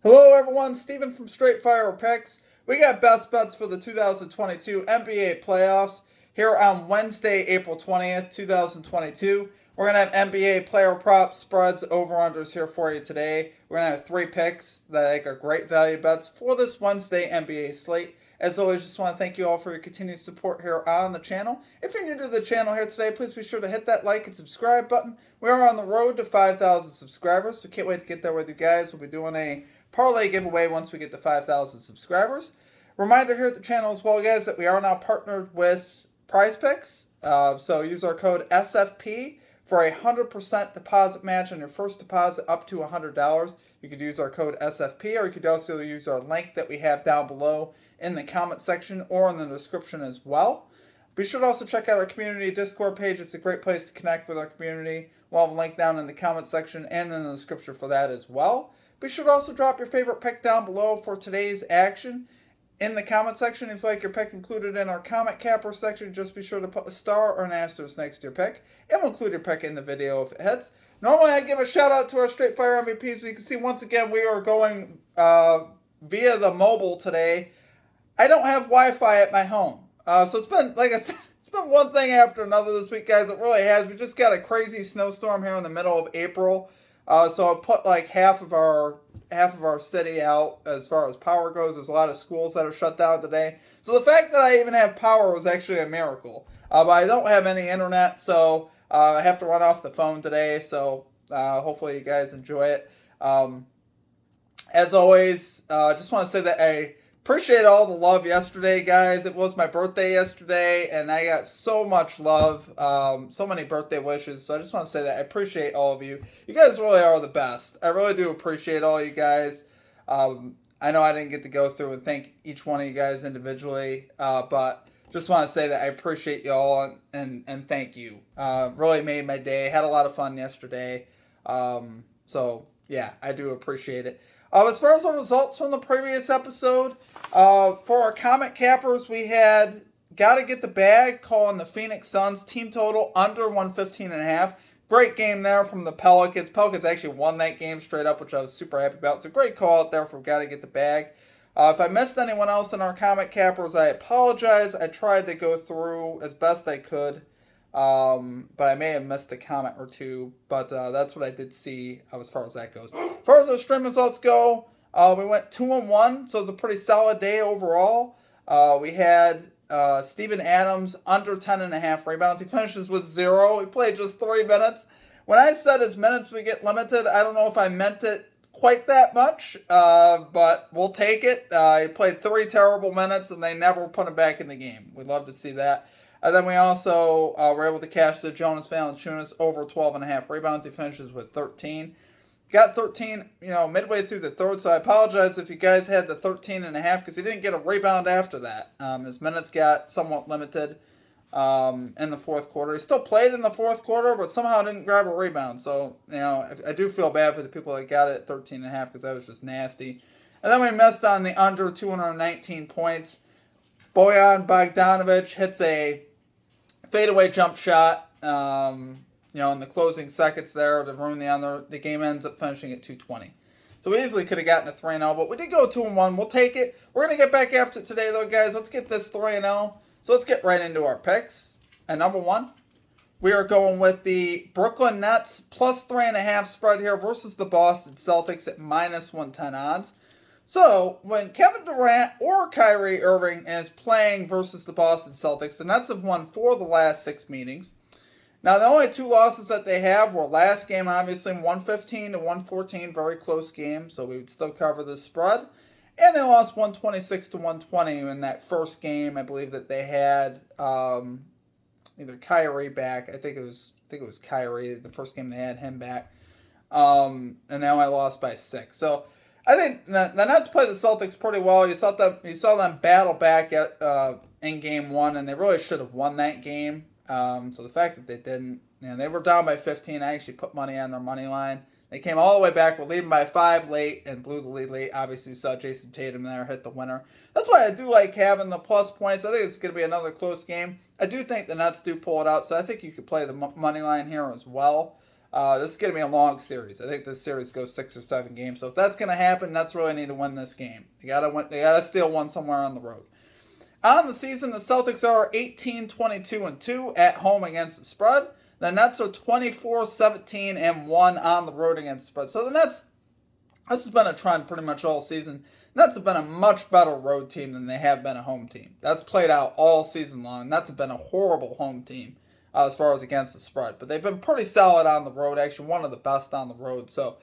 Hello everyone, Steven from Straight Fire Picks. We got best bets for the 2022 NBA playoffs here on Wednesday, April 20th, 2022. We're going to have NBA player props, spreads, over-unders here for you today. We're going to have 3 picks that I think are great value bets for this Wednesday NBA slate. As always, just want to thank you all for your continued support here on the channel. If you're new to the channel here today, please be sure to hit that like and subscribe button. We are on the road to 5,000 subscribers, so can't wait to get there with you guys. We'll be doing a Parlay giveaway once we get to 5,000 subscribers. Reminder here at the channel as well, guys, that we are now partnered with Prize Picks. So use our code SFP for a 100% deposit match on your first deposit up to $100. You could use our code SFP, or you could also use our link that we have down below in the comment section or in the description as well. Be sure to also check out our community Discord page. It's a great place to connect with our community. We'll have a link down in the comment section and in the description for that as well. Be sure to also drop your favorite pick down below for today's action in the comment section. If you like your pick included in our comment capper section, just be sure to put a star or an asterisk next to your pick, and we'll include your pick in the video if it hits. Normally, I give a shout out to our Straight Fire MVPs. But you can see once again we are going via the mobile today. I don't have Wi-Fi at my home, so it's been, like I said, it's been one thing after another this week, guys. It really has. We just got a crazy snowstorm here in the middle of April. So I put like half of our city out as far as power goes. There's a lot of schools that are shut down today. So the fact that I even have power was actually a miracle. But I don't have any internet, so I have to run off the phone today. So hopefully you guys enjoy it. As always, just want to say that I appreciate all the love yesterday, guys. It was my birthday yesterday, and I got so much love, so many birthday wishes. So I just want to say that I appreciate all of you. You guys really are the best. I really do appreciate all you guys. I know I didn't get to go through and thank each one of you guys individually, but just want to say that I appreciate you all and thank you. Really made my day. Had a lot of fun yesterday. So yeah, I do appreciate it. As far as the results from the previous episode, for our comment cappers, we had got to get the bag calling the Phoenix Suns team total under 115.5. Great game there from the Pelicans. Pelicans actually won that game straight up, which I was super happy about. So great call out there for got to get the bag. If I missed anyone else in our comment cappers, I apologize. I tried to go through as best I could. But I may have missed a comment or two, but that's what I did see as far as that goes. As far as the stream results go, we went 2-1, so it was a pretty solid day overall. We had Steven Adams under 10.5 rebounds. He finishes with 0. He played just 3 minutes. When I said his minutes would get limited, I don't know if I meant it quite that much, but we'll take it. He played 3 terrible minutes, and they never put him back in the game. We'd love to see that. And then we also were able to cash the Jonas Valanciunas over 12.5 rebounds. He finishes with 13. Got 13, midway through the third, so I apologize if you guys had the 13.5 because he didn't get a rebound after that. His minutes got somewhat limited in the fourth quarter. He still played in the fourth quarter, but somehow didn't grab a rebound. So, I do feel bad for the people that got it at 13.5 because that was just nasty. And then we missed on the under 219 points. Bojan Bogdanovic hits a fadeaway jump shot, in the closing seconds there to ruin the under. The game ends up finishing at 220. So we easily could have gotten a 3-0, but we did go 2-1. We'll take it. We're going to get back after it today, though, guys. Let's get this 3-0. So let's get right into our picks. And number 1, we are going with the Brooklyn Nets plus 3.5 spread here versus the Boston Celtics at minus 110 odds. So, when Kevin Durant or Kyrie Irving is playing versus the Boston Celtics, the Nets have won 4 of the last 6 meetings. Now, the only 2 losses that they have were last game, obviously, 115 to 114, very close game, so we would still cover the spread. And they lost 126 to 120 in that first game. I believe that they had either Kyrie back. I think it was Kyrie, the first game they had him back. And now I lost by 6. So, I think the Nets played the Celtics pretty well. You saw them battle back in game 1, and they really should have won that game. So the fact that they didn't, they were down by 15. I actually put money on their money line. They came all the way back, were leading by 5 late, and blew the lead late. Obviously, you saw Jason Tatum there hit the winner. That's why I do like having the plus points. I think it's going to be another close game. I do think the Nets do pull it out, so I think you could play the money line here as well. This is going to be a long series. I think this series goes 6 or 7 games. So if that's going to happen, Nets really need to win this game. They got to win. They got to steal one somewhere on the road. On the season, the Celtics are 18-22-2 at home against the spread. The Nets are 24-17-1 on the road against the spread. So the Nets, this has been a trend pretty much all season. Nets have been a much better road team than they have been a home team. That's played out all season long. Nets have been a horrible home team as far as against the spread. But they've been pretty solid on the road, actually one of the best on the road. So,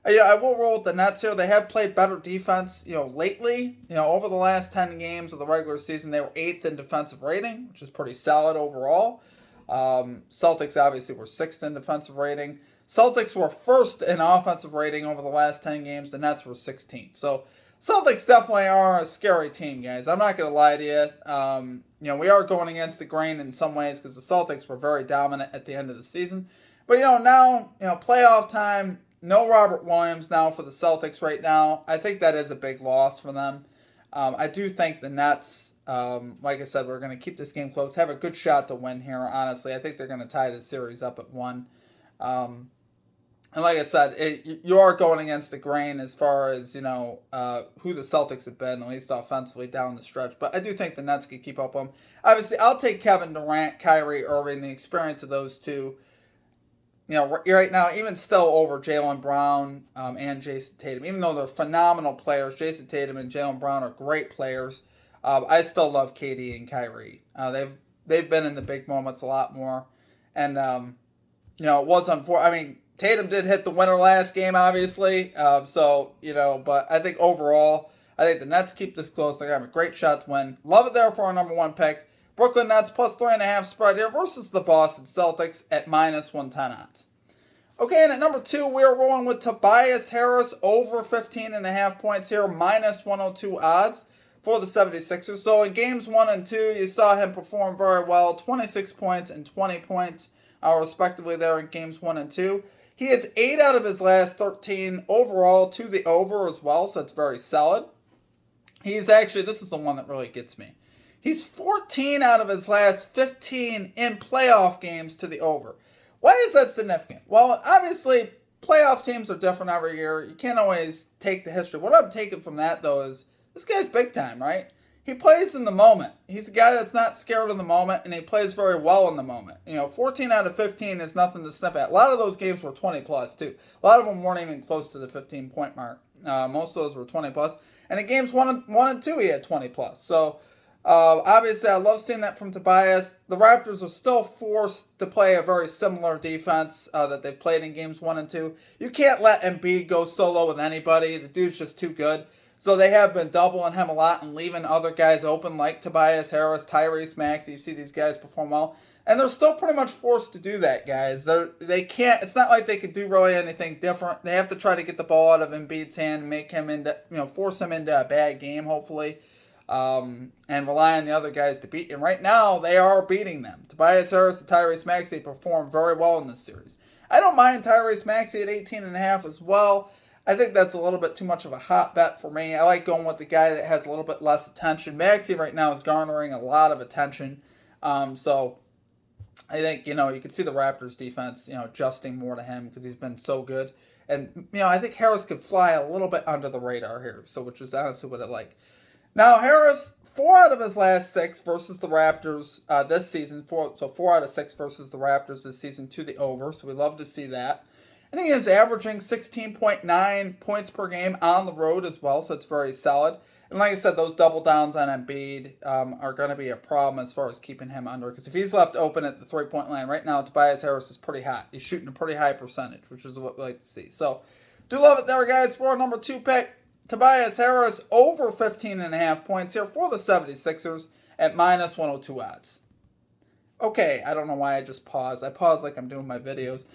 I will roll with the Nets here. They have played better defense, lately. Over the last 10 games of the regular season, they were 8th in defensive rating, which is pretty solid overall. Celtics obviously were 6th in defensive rating. Celtics were 1st in offensive rating over the last 10 games. The Nets were 16th. So Celtics definitely are a scary team, guys. I'm not going to lie to you. We are going against the grain in some ways because the Celtics were very dominant at the end of the season. But, now, playoff time, no Robert Williams now for the Celtics right now. I think that is a big loss for them. I do think the Nets, like I said, we're going to keep this game close, have a good shot to win here, honestly. I think they're going to tie the series up at 1. And like I said, you are going against the grain as far as, who the Celtics have been, at least offensively down the stretch. But I do think the Nets can keep up with them. Obviously, I'll take Kevin Durant, Kyrie Irving, the experience of those two. Right now, even still over Jaylen Brown and Jason Tatum. Even though they're phenomenal players, Jason Tatum and Jaylen Brown are great players. I still love KD and Kyrie. They've been in the big moments a lot more. And, it was unfortunate. Tatum did hit the winner last game, obviously. But I think overall, I think the Nets keep this close. They're going to have a great shot to win. Love it there for our number 1 pick. Brooklyn Nets plus 3.5 spread here versus the Boston Celtics at minus 110 odds. Okay, and at number 2, we're rolling with Tobias Harris over 15.5 points here, minus 102 odds for the 76ers. So in games 1 and 2, you saw him perform very well, 26 points and 20 points, respectively there in games 1 and 2. He is 8 out of his last 13 overall to the over as well, so it's very solid. He's actually, this is the one that really gets me. He's 14 out of his last 15 in playoff games to the over. Why is that significant? Well, obviously, playoff teams are different every year. You can't always take the history. What I'm taking from that, though, is this guy's big time, right? He plays in the moment. He's a guy that's not scared of the moment, and he plays very well in the moment. 14 out of 15 is nothing to sniff at. A lot of those games were 20-plus, too. A lot of them weren't even close to the 15-point mark. Most of those were 20-plus. And in games 1 and 2, he had 20-plus. So, obviously, I love seeing that from Tobias. The Raptors are still forced to play a very similar defense that they've played in games 1 and 2. You can't let Embiid go solo with anybody. The dude's just too good. So they have been doubling him a lot and leaving other guys open like Tobias Harris, Tyrese Maxey. You see these guys perform well. And they're still pretty much forced to do that, guys. They can't. It's not like they could do really anything different. They have to try to get the ball out of Embiid's hand and make him into, force him into a bad game, hopefully. And rely on the other guys to beat. And right now, they are beating them. Tobias Harris and Tyrese Maxey performed very well in this series. I don't mind Tyrese Maxey at 18.5 as well. I think that's a little bit too much of a hot bet for me. I like going with the guy that has a little bit less attention. Maxey right now is garnering a lot of attention. So I think, you can see the Raptors defense, adjusting more to him because he's been so good. And, I think Harris could fly a little bit under the radar here. So, which is honestly what I like. Now, Harris, 4 out of his last 6 versus the Raptors this season. 4 out of 6 versus the Raptors this season to the over. So we love to see that. And he is averaging 16.9 points per game on the road as well, so it's very solid. And like I said, those double downs on Embiid are going to be a problem as far as keeping him under. Because if he's left open at the 3-point line, right now Tobias Harris is pretty hot. He's shooting a pretty high percentage, which is what we like to see. So, do love it there, guys, for our number 2 pick. Tobias Harris over 15.5 points here for the 76ers at minus 102 odds. Okay, I don't know why I just paused. I paused like I'm doing my videos.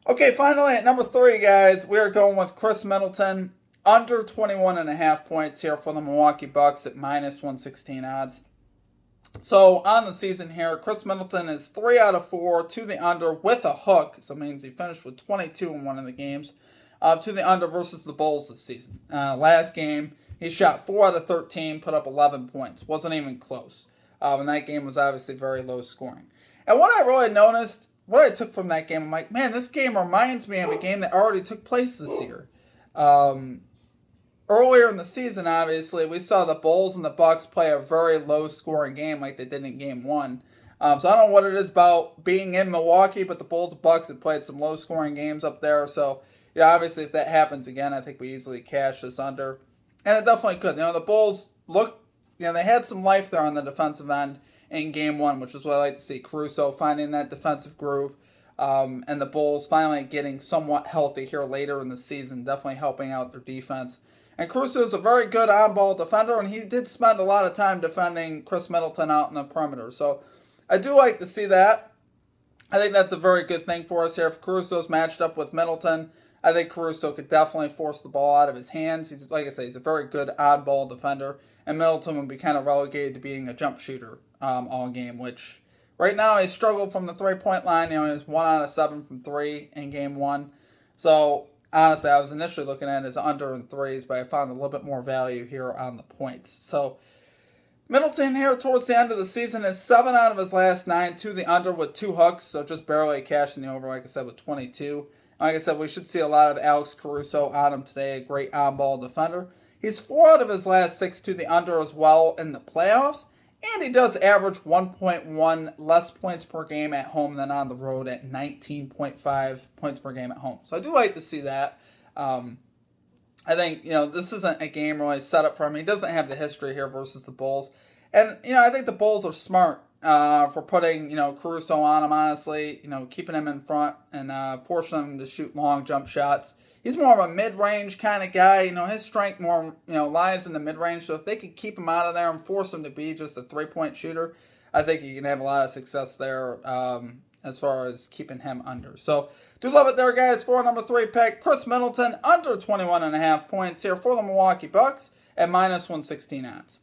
Okay, finally at number 3, guys, we are going with Chris Middleton under 21.5 points here for the Milwaukee Bucks at minus 116 odds. So on the season here, Chris Middleton is 3 out of 4 to the under with a hook. So it means he finished with 22 in one of the games to the under versus the Bulls this season. Last game, he shot 4 out of 13, put up 11 points. Wasn't even close. And that game was obviously very low scoring. And what I really noticed what I took from that game, I'm like, man, this game reminds me of a game that already took place this year. Earlier in the season, obviously, we saw the Bulls and the Bucks play a very low-scoring game like they did in Game 1. So I don't know what it is about being in Milwaukee, but the Bulls and Bucks have played some low-scoring games up there. So, obviously, if that happens again, I think we easily cash this under. And it definitely could. The Bulls looked, they had some life there on the defensive end in Game 1, which is what I like to see. Caruso finding that defensive groove. And the Bulls finally getting somewhat healthy here later in the season, definitely helping out their defense. And Caruso is a very good on-ball defender, and he did spend a lot of time defending Chris Middleton out in the perimeter. So I do like to see that. I think that's a very good thing for us here. If Caruso's matched up with Middleton, I think Caruso could definitely force the ball out of his hands. He's, like I say, he's a very good on-ball defender, and Middleton would be kind of relegated to being a jump shooter all game, which right now he's struggled from the three-point line. He's 1 out of 7 from 3 in Game 1. So honestly, I was initially looking at it as under in threes, but I found a little bit more value here on the points. So Middleton here towards the end of the season is 7 out of his last 9 to the under with 2 hooks, so just barely cashing the over, like I said, with 22. Like I said, we should see a lot of Alex Caruso on him today, a great on-ball defender. He's 4 out of his last 6 to the under as well in the playoffs, and he does average 1.1 less points per game at home than on the road at 19.5 points per game at home. So I do like to see that. I think, this isn't a game really set up for him. He doesn't have the history here versus the Bulls. And, I think the Bulls are smart for putting, Caruso on him, honestly, keeping him in front and forcing him to shoot long jump shots. He's more of a mid-range kind of guy. His strength more, lies in the mid-range. So if they could keep him out of there and force him to be just a three-point shooter, I think you can have a lot of success there as far as keeping him under. So do love it there, guys. For number 3 pick, Chris Middleton, under 21.5 points here for the Milwaukee Bucks at minus 116 odds.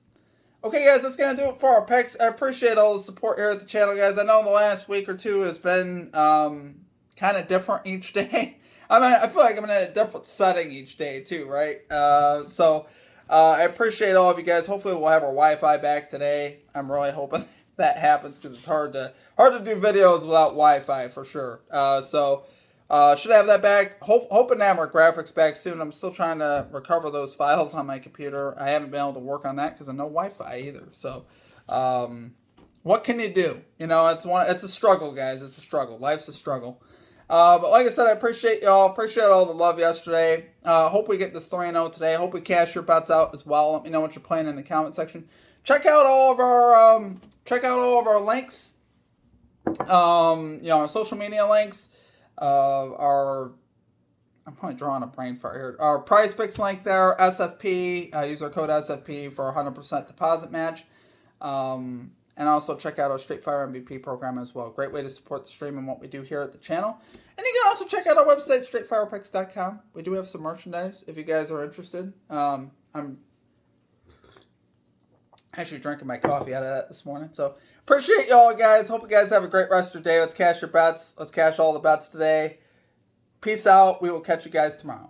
Okay, guys, that's going to do it for our picks. I appreciate all the support here at the channel, guys. I know the last week or two has been kind of different each day. I feel like I'm in a different setting each day, too, right? So I appreciate all of you guys. Hopefully we'll have our Wi-Fi back today. I'm really hoping that happens because it's hard to do videos without Wi-Fi for sure. Should have that back. Hoping to have our graphics back soon. I'm still trying to recover those files on my computer. I haven't been able to work on that because of no Wi-Fi either. So, what can you do? It's a struggle, guys. It's a struggle. Life's a struggle. But like I said, I appreciate y'all. Appreciate all the love yesterday. Hope we get this 3-0 today. Hope we cash your bets out as well. Let me know what you're playing in the comment section. Check out all of our links. Our social media links. I'm probably drawing a brain fart here. Our prize picks link there, SFP. Use our code SFP for a 100% deposit match. And also check out our Straight Fire MVP program as well. Great way to support the stream and what we do here at the channel. And you can also check out our website, straightfirepicks.com. We do have some merchandise if you guys are interested. I'm actually drinking my coffee out of that this morning. So appreciate y'all, guys. Hope you guys have a great rest of your day. Let's cash your bets. Let's cash all the bets today. Peace out. We will catch you guys tomorrow.